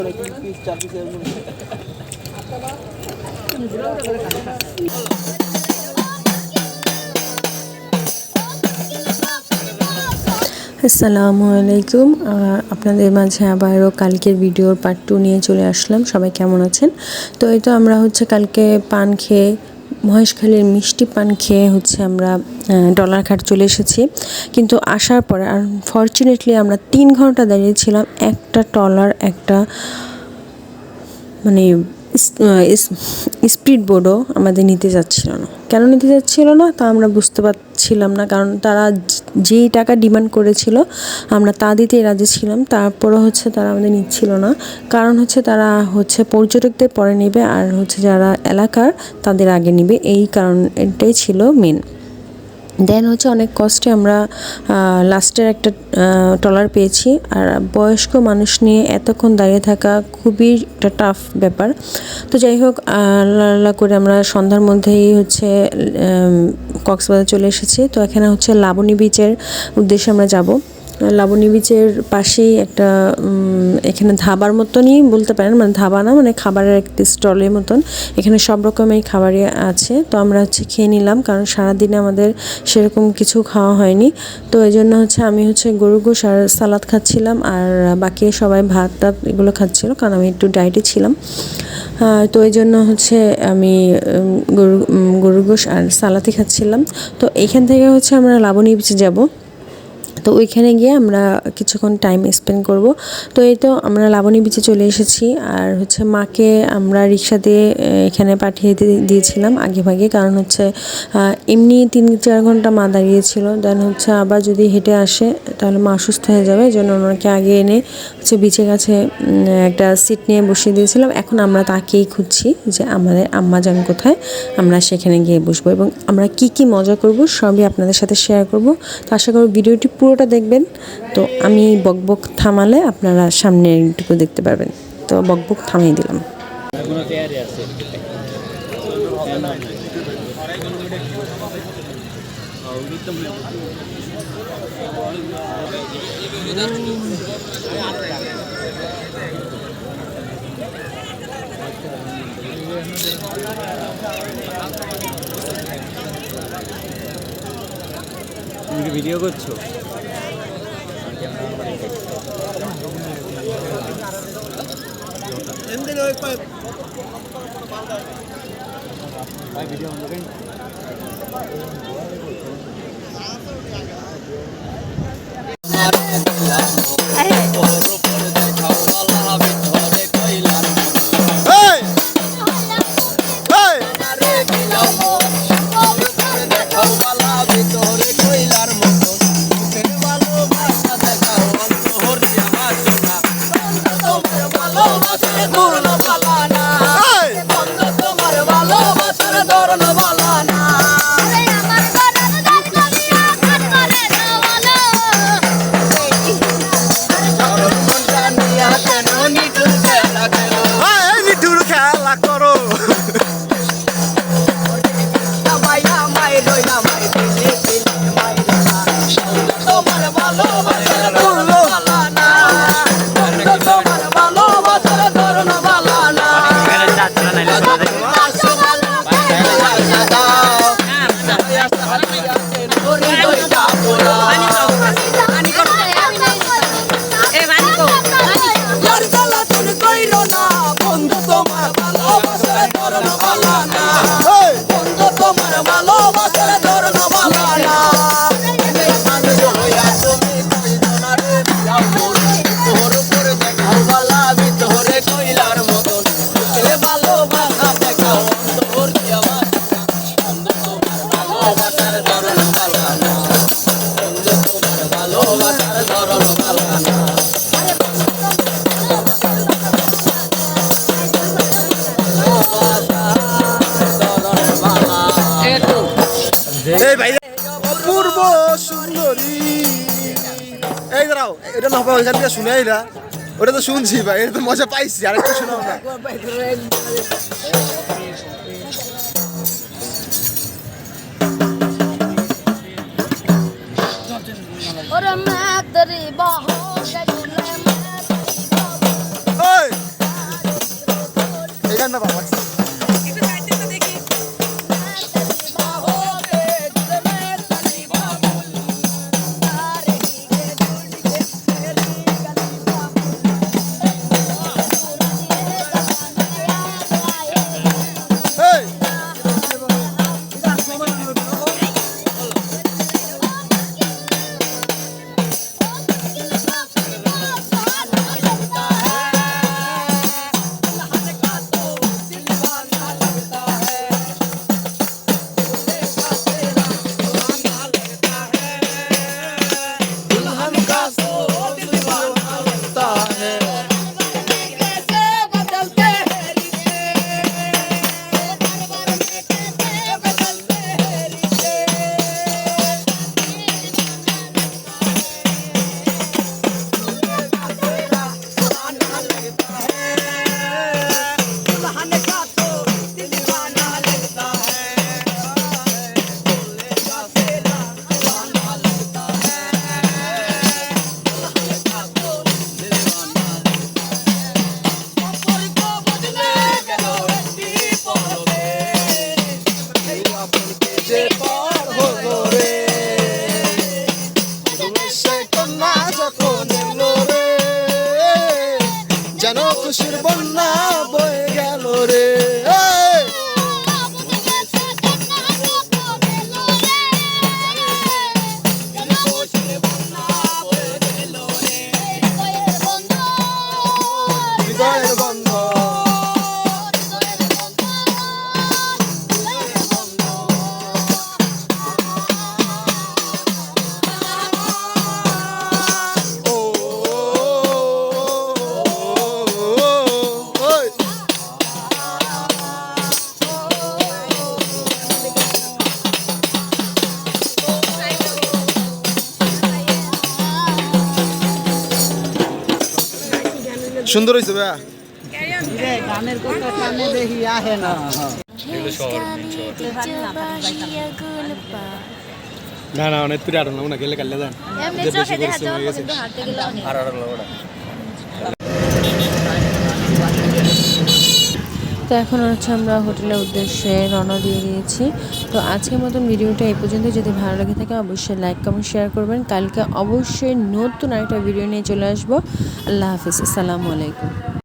আসসালামু আলাইকুম। আপনাদের মাঝে আবারও কালকের ভিডিওর পার্ট 2 নিয়ে চলে আসলাম। সবাই কেমন আছেন? তো এই তো আমরা কালকে পান খেয়ে মহেশখালীর মিষ্টি পান খেয়ে আমরা ডলারঘাট চলে এসেছি। কিন্তু আসার পরে আনফর্চুনেটলি আমরা 3 ঘন্টা দাঁড়িয়েছিলাম। একটা ট্রলার একটা মানে স্পিড বোটও আমাদের নিতে যাচ্ছিল না। কেন নিতে যাচ্ছিল না তা আমরা বুঝতে পারছিলাম না, কারণ তারা যেই টাকা ডিমান্ড করেছিল আমরা তা দিতেই রাজি ছিলাম। তারপরে তারা আমাদের নিচ্ছিল না, কারণ তারা পর্যটকদের পরে নেবে আর যারা এলাকার তাদের আগে নেবে, এই কারণ এটাই ছিল মেন। দেন অনেক কষ্টে আমরা লাস্টের একটা ট্রলার পেয়েছি। আর বয়স্ক মানুষ নিয়ে এতক্ষণ দাঁড়িয়ে থাকা খুবই একটা টাফ ব্যাপার। তো যাই হোক, আল্লাহ করে আমরা সন্ধ্যার মধ্যেই কক্সবাজার চলে এসেছি। তো এখানে লাবণী বিচের উদ্দেশ্যে আমরা যাব। লাবণী বিচের পাশেই একটা এখানে ধাবার মতনই বলতে পারেন, মানে ধাবা না, মানে খাবারের একটি স্টলের মতন। এখানে সব রকমের খাবারই আছে। তো আমরা খেয়ে নিলাম, কারণ সারাদিনে আমাদের সেরকম কিছু খাওয়া হয়নি। তো এই জন্য আমি গরুর গোশ আর সালাদ খাচ্ছিলাম, আর বাকি সবাই ভাত টাত এগুলো খাচ্ছিল, কারণ আমি একটু ডায়েটে ছিলাম। তো এই জন্য আমি গরুর গোশ আর সালাদই খাচ্ছিলাম। তো এখান থেকে আমরা লাবণী বিচে যাব। তো ওইখানে গিয়ে আমরা কিছুক্ষণ টাইম স্পেন্ড করব। তো এই তো আমরা লাবণী বিচে চলে এসেছি। আর মাকে আমরা রিক্সা দিয়ে এখানে পাঠিয়ে দিয়েছিলাম আগে ভাগে, কারণ এমনি 3-4 ঘন্টা মা দাঁড়িয়েছিল। দেন আবার যদি হেঁটে আসে তাহলে মা অসুস্থ হয়ে যাবে, এই জন্য ওনাকে আগে এনে বিচের কাছে একটা সিট নিয়ে বসিয়ে দিয়েছিলাম। এখন আমরা তাকেই খুঁজছি যে আমাদের আম্মাজান কোথায়, আমরা সেখানে গিয়ে বসবো এবং আমরা কি মজা করব সবই আপনাদের সাথে শেয়ার করব। তো আশা করি ভিডিওটি পুরোটা দেখবেন। তো আমি বকবক থামালে আপনারা সামনে একটু দেখতে পারবেন। তো বকবক থামিয়ে দিলাম। তুমি কি ভিডিও করছো? অপূর্ব সুন্দরী। এই দাঁড়াও, এটা না হবে ওইখান থেকে শুনে এরা, ওটা তো শুনছি ভাই, এটা তো মজা পাইছি, আর একটু শোনাও না। গানটা ভালো লাগছে। এই दुल्हन का सोच दीवाना लगता है। যে পার হলো রে সে কন্যা যখন এলো রে যেন খুশির বন্যা বয়ে গেল রে। হৃদয়ের বন্ধ সুন্দর হয়েছে ভাইয়া। গানের কথা কানে দেখি আহে না। না না অনেক তুই আড়ানো না গেলে কালে যান তো এখন হচ্ছে আমরা হোটেলের উদ্দেশ্যে রওনা দিয়ে দিয়েছি। তো আজকের মতন ভিডিওটা এই পর্যন্ত। যদি ভালো লাগে থাকে অবশ্যই লাইক কমেন্ট শেয়ার করবেন। কালকে অবশ্যই নতুন আরেকটা ভিডিও নিয়ে চলে আসবো। আল্লাহ হাফিজ, আসসালামু আলাইকুম।